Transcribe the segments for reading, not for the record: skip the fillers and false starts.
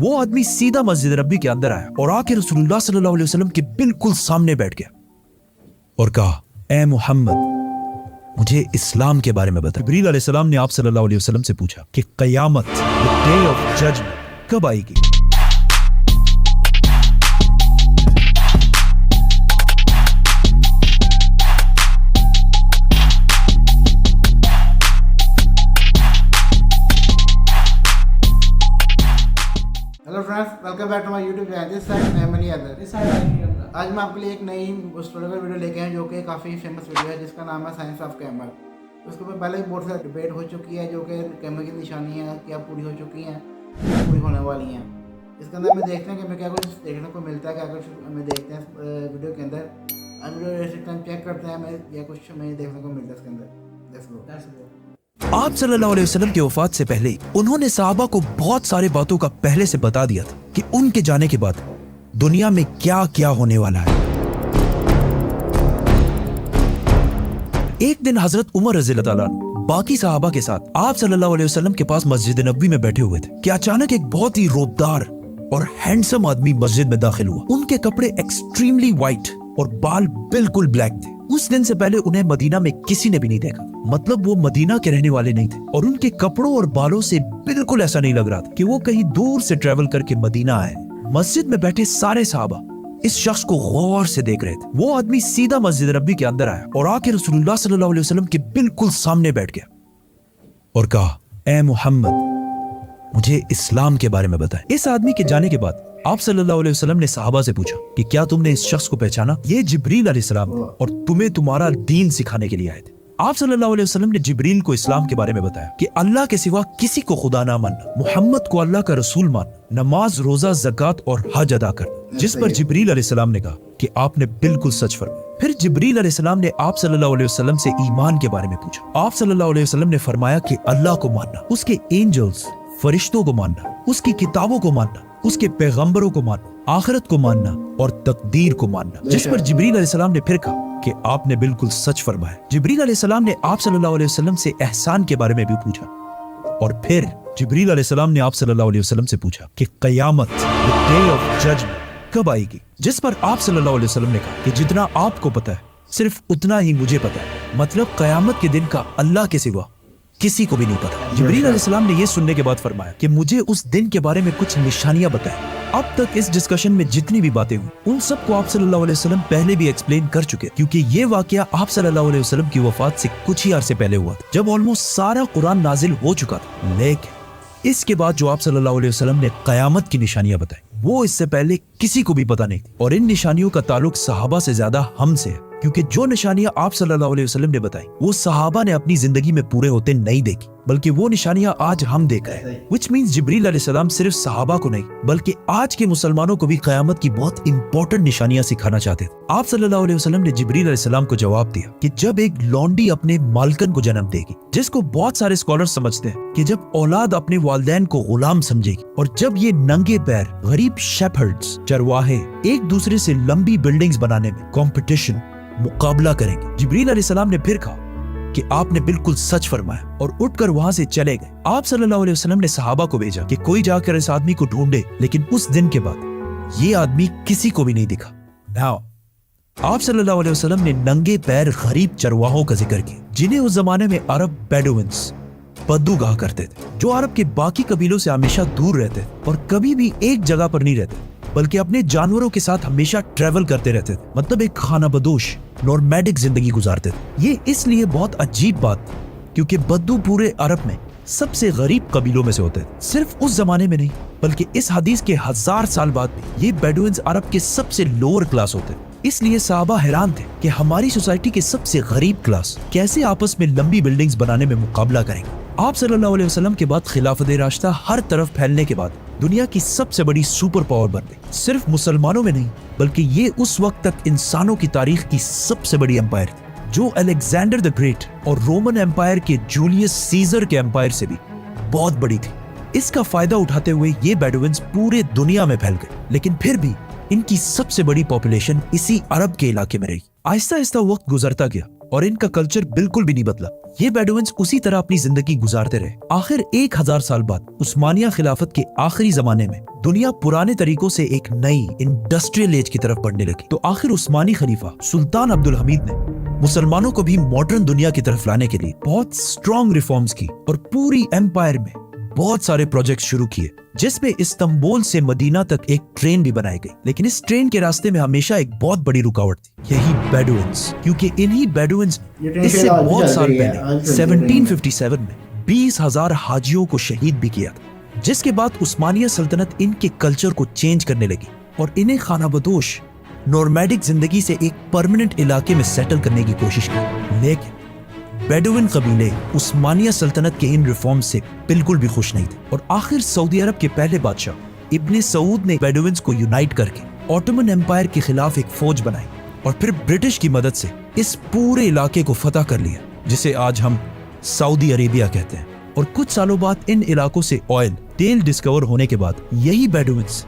वो आदमी सीधा मस्जिद नबी के अंदर आया और आके रसूलुल्लाह सल्लल्लाहु अलैहि वसल्लम के बिल्कुल सामने बैठ गया और कहा, ए मोहम्मद, मुझे इस्लाम के बारे में बता। जिब्रील अलैहिस्सलाम ने आप सल्लल्लाहु अलैहि वसल्लम से पूछा कि क़यामत, द डे ऑफ जजमेंट, कब आएगी? Hello friends, welcome back to my YouTube channel. This side मैं मनी अदर। आज मैं आपके लिए एक नई हिस्टोरिकल वीडियो लेके आया जो कि काफ़ी फेमस वीडियो है जिसका नाम है साइंस ऑफ कैमर। उसके ऊपर पहले बहुत सारी डिबेट हो चुकी है जो कि कैमर की निशानी है क्या पूरी हो चुकी हैं, पूरी होने वाली हैं। इसके अंदर हमें देखते हैं कि हमें क्या कुछ देखने को मिलता है, क्या कुछ हमें देखते हैं वीडियो के अंदर। अब वीडियो टाइम चेक करते हैं हमें या कुछ हमें देखने को मिलता है इसके अंदर। Let's go. आप सल्लल्लाहु अलैहि वसल्लम की वफात से पहले उन्होंने सहाबा को बहुत सारे बातों का पहले से बता दिया था कि उनके जाने के बाद दुनिया में क्या क्या होने वाला है। एक दिन हजरत उमर रज़ियल्लाहु ताला अन्हु बाकी सहाबा के साथ आप सल्लल्लाहु अलैहि वसल्लम के पास मस्जिद नबवी में बैठे हुए थे कि अचानक एक बहुत ही रोबदार और हैंडसम आदमी मस्जिद में दाखिल हुआ। उनके कपड़े एक्सट्रीमली व्हाइट और बाल बिल्कुल ब्लैक थे। उस दिन से पहले उन्हें मदीना में किसी ने भी नहीं देखा, मतलब वो मदीना के रहने वाले नहीं थे और उनके कपड़ों और बालों से बिल्कुल ऐसा नहीं लग रहा था कि वो कहीं दूर से ट्रेवल करके मदीना आए। मस्जिद में बैठे सारे सहाबा इस शख्स को गौर से देख रहे थे। वो आदमी सीधा मस्जिद नबी के अंदर आया और आके रसूलुल्लाह सल्लल्लाहु अलैहि वसल्लम के बिल्कुल सामने बैठ गया और कहा, ए मोहम्मद, मुझे इस्लाम के बारे में बताएं। इस आदमी के जाने के बाद आप सल्लल्लाहु अलैहि वसल्लम ने सहाबा से पूछा कि क्या तुमने इस शख्स को पहचाना? ये जिब्रील अलैहिस्सलाम थे और तुम्हें तुम्हारा दीन सिखाने के लिए आए थे। आप सल्लल्लाहु अलैहि वसल्लम ने जिब्रील को इस्लाम के बारे में बताया कि अल्लाह के सिवा किसी को खुदा ना मानना, मोहम्मद को अल्लाह का रसूल मानना, नमाज, रोजा, ज़कात और हज अदा करना। जिस पर जिब्रील अलैहिस्सलाम ने कहा कि आपने बिल्कुल सच फरमाया। फिर जिब्रील अलैहिस्सलाम ने आप सल्लल्लाहु अलैहि वसल्लम से ईमान के बारे में पूछा। आप सल्लल्लाहु अलैहि वसल्लम ने फरमाया कि अल्लाह को मानना, उसके एंजल्स, फरिश्तों को मानना, उसकी किताबों को मानना, उसके पैगंबरों को मानना, आखिरत को मानना और तकदीर को मानना। जिस पर जिब्रील अलैहिस्सलाम ने फिर कहा कि आपने बिल्कुल सच फरमाया। जिब्रील अलैहिस्सलाम ने आप सल्लल्लाहु अलैहि वसल्लम से एहसान के बारे में भी पूछा और फिर जिब्रील अलैहिस्सलाम ने आप सल्लल्लाहु अलैहि वसल्लम से पूछा कि क़यामत, द डे ऑफ जजमेंट, कब आएगी? जिस पर आप सल्लल्लाहु अलैहि वसल्लम ने कहा कि जितना आपको पता है सिर्फ उतना ही मुझे पता है, मतलब क़यामत के दिन का अल्लाह के सिवा किसी को भी नहीं पता। जिब्रील अलैहिस्सलाम ने यह सुनने के बाद फरमाया कि मुझे उस दिन के बारे में कुछ निशानियां बताएं। अब तक इस डिस्कशन में जितनी भी बातें हुई उन सबको आप सल्लल्लाहु अलैहि वसल्लम पहले भी एक्सप्लेन कर चुके, क्योंकि ये वाकया आप सल्लल्लाहु अलैहि वसल्लम की वफात से कुछ ही अरसे पहले हुआ था, जब ऑलमोस्ट सारा कुरान नाजिल हो चुका था। लेकिन इसके बाद जो आप सल्लल्लाहु अलैहि वसल्लम ने क़यामत की निशानियां बताई वो इससे पहले किसी को भी पता नहीं थी और इन निशानियों का ताल्लुक सहाबा से ज्यादा हमसे है, क्योंकि जो निशानियां आप सल्लल्लाहु अलैहि वसल्लम ने बताई वो सहाबा ने अपनी जिंदगी में पूरे होते नहीं देखी, बल्कि वो निशानियां आज हम देख रहे हैं। व्हिच मींस जिब्रील अलैहिस्सलाम सिर्फ सहाबा को नहीं बल्कि आज के मुसलमानों को भी क़यामत की बहुत इंपॉर्टेंट निशानियां सिखाना चाहते थे। आप सल्लल्लाहु अलैहि वसल्लम ने जिब्रील अलैहिस्सलाम को जवाब दिया कि जब एक लौंडी अपने मालकन को जन्म देगी, जिसको बहुत सारे स्कॉलर्स समझते हैं कि जब औलाद अपने वालिदैन को गुलाम समझेगी, और जब ये नंगे पैर गरीब शेफर्ड्स, चरवाहे एक दूसरे से लंबी बिल्डिंग्स बनाने में कंपटीशन, मुकाबला करेंगे। जिब्रील अलैहिस्सलाम ने फिर कहा कि आपने बिल्कुल सच फरमाया और उठकर वहां से चले गए। आप सल्लल्लाहु अलैहि वसल्लम ने सहाबा को भेजा कि कोई जाकर इस आदमी को ढूंढे, लेकिन उस दिन के बाद ये आदमी किसी को भी नहीं दिखा। Now, आप सल्लल्लाहु अलैहि वसल्लम ने नंगे पैर गरीब चरवाहों का जिक्र किया, जिन्हें उस जमाने में अरब बेडुइन्स, बद्दू कहा करते थे, जो अरब के बाकी कबीलों से हमेशा दूर रहते और कभी भी एक जगह पर नहीं रहते बल्कि अपने जानवरों के साथ हमेशा ट्रेवल करते रहते थे, मतलब एक खाना बदोश नॉर्मैडिक जिंदगी गुजारते थे। ये इसलिए बहुत अजीब बात क्योंकि बद्दू पूरे अरब में सबसे गरीब कबीलों में से होते थे। सिर्फ उस जमाने में नहीं बल्कि इस हदीस के 1000 साल बाद भी ये बेडुइन्स अरब के सबसे लोअर क्लास होते। इसलिए सहाबा हैरान थे कि हमारी सोसाइटी के सबसे गरीब क्लास कैसे आपस में लंबी बिल्डिंग्स बनाने में मुकाबला करेंगे। आप सल्लल्लाहु अलैहि वसल्लम के बाद खिलाफत राशिदा हर तरफ फैलने के बाद दुनिया की सबसे बड़ी सुपर पावर बन गई। सिर्फ मुसलमानों में नहीं बल्कि ये उस वक्त तक इंसानों की तारीख की सबसे बड़ी एम्पायर थी, जो अलेक्जेंडर द ग्रेट और रोमन एम्पायर के जूलियस सीजर के एम्पायर से भी बहुत बड़ी थी। इसका फायदा उठाते हुए ये बेडुइन्स पूरे दुनिया में फैल गए, लेकिन फिर भी इनकी सबसे बड़ी पॉपुलेशन इसी अरब के इलाके में रही। आहिस्ता आहिस्ता वक्त गुजरता गया और इनका कल्चर बिल्कुल भी नहीं बदला। ये बेडुइन्स उसी तरह अपनी जिंदगी गुजारते रहे। आखिर 1000 साल बाद उस्मानिया खिलाफत के आखिरी जमाने में दुनिया पुराने तरीकों से एक नई इंडस्ट्रियल एज की तरफ बढ़ने लगी। तो आखिर उस्मानी खलीफा सुल्तान अब्दुल हमीद ने मुसलमानों को भी मॉडर्न दुनिया की तरफ लाने के लिए बहुत स्ट्रॉन्ग रिफॉर्म्स की और पूरी एम्पायर में बहुत सारे प्रोजेक्ट शुरू किए, जिसमें इस्तांबुल से मदीना तक एक ट्रेन भी बनाई गई। लेकिन इस ट्रेन के रास्ते में हमेशा एक बहुत बड़ी रुकावट थी, यही बेडुइन्स, क्योंकि इन्हीं बेडुइन्स इससे बहुत साल पहले 1757 में 20,000 हाजियों को शहीद भी किया था, जिसके बाद उस्मानिया सल्तनत इनके कल्चर को चेंज करने लगी और इन्हें खानाबदोश नॉर्मैडिक जिंदगी से एक परमानेंट इलाके में सेटल करने की कोशिश की। लेकिन बेडुइन कबीले उस्मानिया सल्तनत के इन रिफॉर्म से बिल्कुल भी खुश नहीं थे और आखिर सऊदी अरब के पहले बादशाह इब्ने सऊद ने बेडुइन्स को यूनाइट करके ऑटोमन एम्पायर के खिलाफ एक फौज बनाई और फिर ब्रिटिश की मदद से इस पूरे इलाके को फतह कर लिया, जिसे आज हम सऊदी अरेबिया कहते हैं। और कुछ सालों बाद इन इलाकों से ऑयल, तेल डिस्कवर होने के बाद यही बेडुइन्स,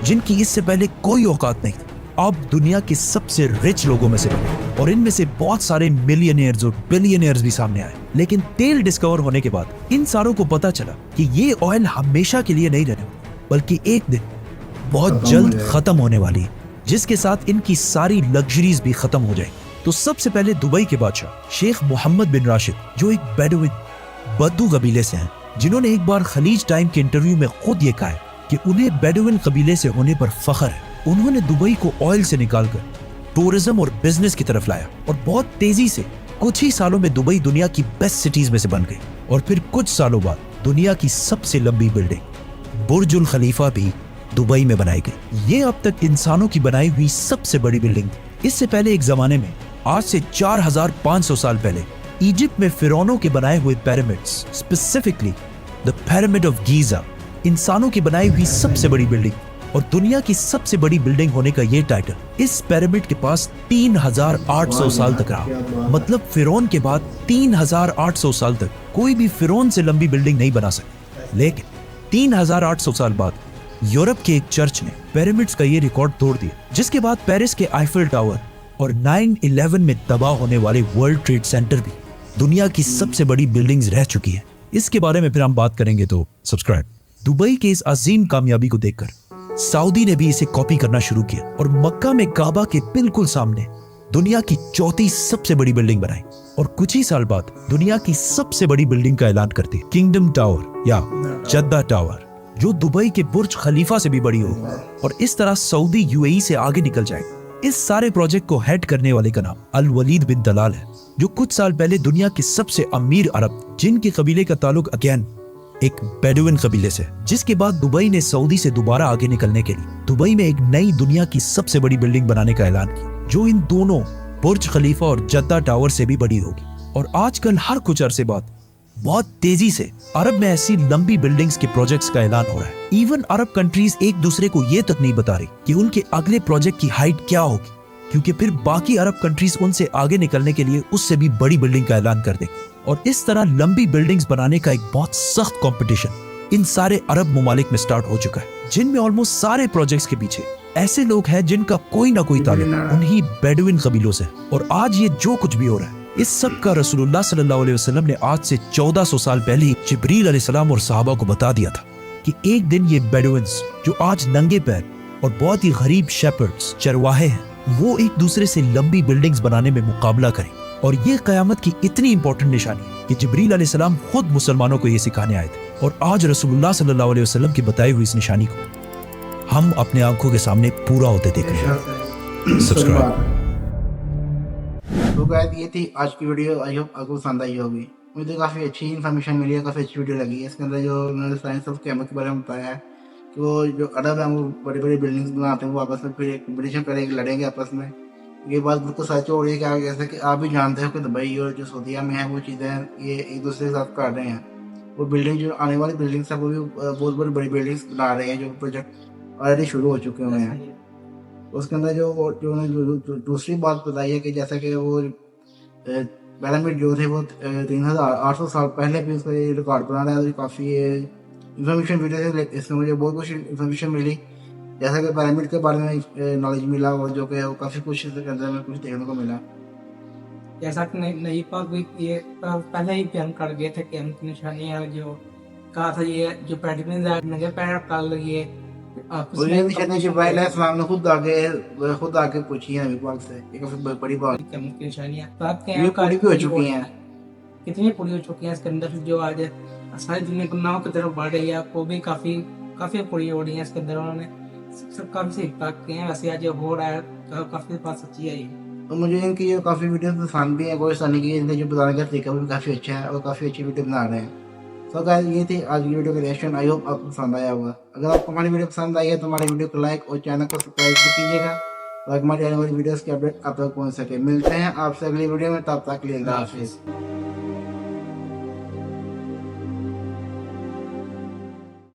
जिनकी इससे पहले कोई औकात नहीं थी, अब दुनिया के सबसे रिच लोगों में से बने और इनमें से बहुत सारे मिलियनियर्स और बिलियनियर्स भी सामने आए। लेकिन तेल डिस्कवर होने के बाद इन सारों को पता चला कि ये ऑयल हमेशा के लिए नहीं रहने वाली, बल्कि एक दिन बहुत जल्द खत्म होने वाली है, जिसके साथ इनकी सारी लग्जरीज भी खत्म हो जाएगी। तो सबसे पहले दुबई के बादशाह शेख मोहम्मद बिन राशिद, जो एक बेडुइन बद्दू कबीले से हैं, जिन्होंने एक बार खलीज टाइम के इंटरव्यू में खुद ये कहा है कि उन्हें बेडुइन कबीले से होने पर फख्र है। उन्होंने दुबई को ऑयल से निकालकर टूरिज्म और बिजनेस की तरफ लाया और बहुत तेजी से कुछ ही सालों में दुबई दुनिया की बेस्ट सिटीज में से बन गई। और फिर कुछ सालों बाद दुनिया की सबसे लंबी बिल्डिंग बुर्जुल खलीफा भी दुबई में बनाई गई। ये अब तक इंसानों की बनाई हुई सबसे बड़ी बिल्डिंग थी। इससे पहले एक जमाने में, आज से 4500 साल पहले, इजिप्ट में फिरौनों के बनाए हुए pyramids, specifically the pyramid of Giza, इंसानों की बनाई हुई सबसे बड़ी बिल्डिंग और दुनिया की सबसे बड़ी बिल्डिंग होने का ये टाइटल इस पिरामिड के पास 3800 साल तक रहा। मतलब फिरौन के बाद 3800 साल तक कोई भी फिरौन से लंबी बिल्डिंग नहीं बना सकता। लेकिन 3800 साल बाद यूरोप के एक चर्च ने पिरामिड्स का ये रिकॉर्ड तोड़ दिया, जिसके बाद पेरिस के आईफिल टावर और 9/11 में तबाह होने वाले वर्ल्ड ट्रेड सेंटर भी दुनिया की सबसे बड़ी बिल्डिंग्स रह चुकी है। इसके बारे में फिर हम बात करेंगे, तो सब्सक्राइब। दुबई के इस अजीम कामयाबी को देखकर सऊदी ने भी इसे कॉपी करना शुरू किया और मक्का में काबा के बिल्कुल सामने दुनिया की चौथी सबसे बड़ी बिल्डिंग बनाई और कुछ ही साल बाद दुनिया की सबसे बड़ी बिल्डिंग का ऐलान करती किंगडम टावर या जद्दा टावर, जो दुबई के बुर्ज खलीफा से भी बड़ी होगी और इस तरह सऊदी यूएई से आगे निकल जाएगी। इस सारे प्रोजेक्ट को हेड करने वाले का नाम अल वलीद बिन दलाल है, जो कुछ साल पहले दुनिया के सबसे अमीर अरब, जिनके कबीले का ताल्लुक अगेन एक बेडुइन कबीले से, जिसके बाद दुबई ने सऊदी से दोबारा आगे निकलने के लिए दुबई में एक नई दुनिया की सबसे बड़ी बिल्डिंग बनाने का ऐलान किया, जो इन दोनों बुर्ज खलीफा और जद्दा टावर से भी बड़ी होगी। और आजकल हर कुछ अरसे बाद बहुत तेजी से अरब में ऐसी लंबी बिल्डिंग्स के प्रोजेक्ट्स का ऐलान हो रहा है। इवन अरब कंट्रीज एक दूसरे को ये तक नहीं बता रही कि उनके अगले प्रोजेक्ट की हाइट क्या होगी, क्योंकि फिर बाकी अरब कंट्रीज उनसे आगे निकलने के लिए उससे भी बड़ी बिल्डिंग का ऐलान कर देंगे। और इस तरह लंबी बिल्डिंग्स बनाने का एक बहुत सख्त कंपटीशन इन सारे अरब ममालिक में स्टार्ट हो चुका है, जिनमें ऑलमोस्ट सारे प्रोजेक्ट्स के पीछे ऐसे लोग हैं जिनका कोई ना कोई ताल्लुक उन्हीं बेडुइन कबीलों से। और आज ये जो कुछ भी हो रहा है, इस सब का रसूलुल्लाह सल्लल्लाहु अलैहि वसल्लम ने आज से 1400 साल पहले ही जिब्रील अलैहिस्सलाम और सहाबा को बता दिया था कि एक दिन ये बेडुइन्स, जो आज नंगे पैर और बहुत ही गरीब शेपर्ड्स, चरवाहे हैं, वो एक दूसरे से लंबी बिल्डिंग्स बनाने में मुकाबला करें। और ये कयामत की इतनी इंपॉर्टेंट निशानी है कि जिब्रील अलैहिस्सलाम खुद मुसलमानों को ये सिखाने आए थे। और आज रसूलुल्लाह सल्लल्लाहु अलैहि वसल्लम की बताई हुई इस निशानी को हम अपने आंखों के सामने पूरा होते देख रहे हैं। सब्सक्राइब। तो गाइस, ये थी आज की वीडियो। आई होप आपको पसंद आई होगी। मुझे काफ़ी अच्छी इन्फॉर्मेशन मिली है, काफ़ी अच्छी वीडियो लगी है। इसके अंदर जो उन्होंने साइंस ऑफ कैमरा के बारे में बताया है कि वो जो अरब है वो बड़ी बड़ी बिल्डिंग्स बनाते हैं, वो आपस में फिर एक कंपटीशन करेंगे, लड़ेंगे आपस में। ये बात बिल्कुल सच हो रही है कि आप जैसे कि आप भी जानते हो कि दुबई और जो सऊदीया में है वो चीज़ें ये एक दूसरे के साथ कर रहे हैं। वो बिल्डिंग जो आने वाली बिल्डिंग्स है वो भी बहुत बड़ी बिल्डिंग्स बना रहे हैं, जो प्रोजेक्ट ऑलरेडी शुरू हो चुके हुए हैं। उसके अंदर जो दूसरी बात बताई है कि जैसा कि वो पिरामिड जो थे वो 3800 साल पहले भी उसका ये रिकॉर्ड बना रहा है। तो काफ़ी इन्फॉर्मेशन वीडियो से इसमें मुझे बहुत कुछ इन्फॉर्मेशन मिली, जैसा कि पिरामिड के बारे में नॉलेज मिला और जो कि काफ़ी कुछ इसके अंदर में कुछ देखने को मिला। जैसा कि नई पाक भी ये पहले ही बयान कर गए थे कि हम की निशानियां जो कहा था ये जो पैटर्न है नजर पैर कर लिए आपस और ये में निशानी जिब्राइल अलैहिस्सलाम ने खुद आके पूछी है नबी पाक से, ये काफी बड़ी बात कि हम की निशानियां बात के ये पूरी भी हो चुकी हैं। कितनी पूरी हो चुकी हैं इसके अंदर जो आज सारी दुनिया गुनाहों की तरफ बढ़ रही है वो भी काफी काफी पूरी हो रही है इसके अंदर उन्होंने सब काफी सही बात की है। वैसे आज जो हो रहा है काफी बात सच्ची है ये। तो मुझे इनकी ये काफ़ी वीडियो पसंद भी है, कोई आसानी की इनका जो बताने का तरीका भी काफ़ी अच्छा है और काफ़ी अच्छी वीडियो बना रहे हैं। तो गाइस ये थी आज की वीडियो का रिएक्शन, आई होप आपको पसंद आया होगा। अगर आपको हमारी वीडियो पसंद आई है तो हमारी वीडियो को लाइक और चैनल को सब्सक्राइब भी कीजिएगा ताकि हमारी आने वाली वीडियोस की अपडेट आप तक पहुंच सके। मिलते हैं आपसे अगली वीडियो में, तब तक के लिए अल्लाह हाफिज़।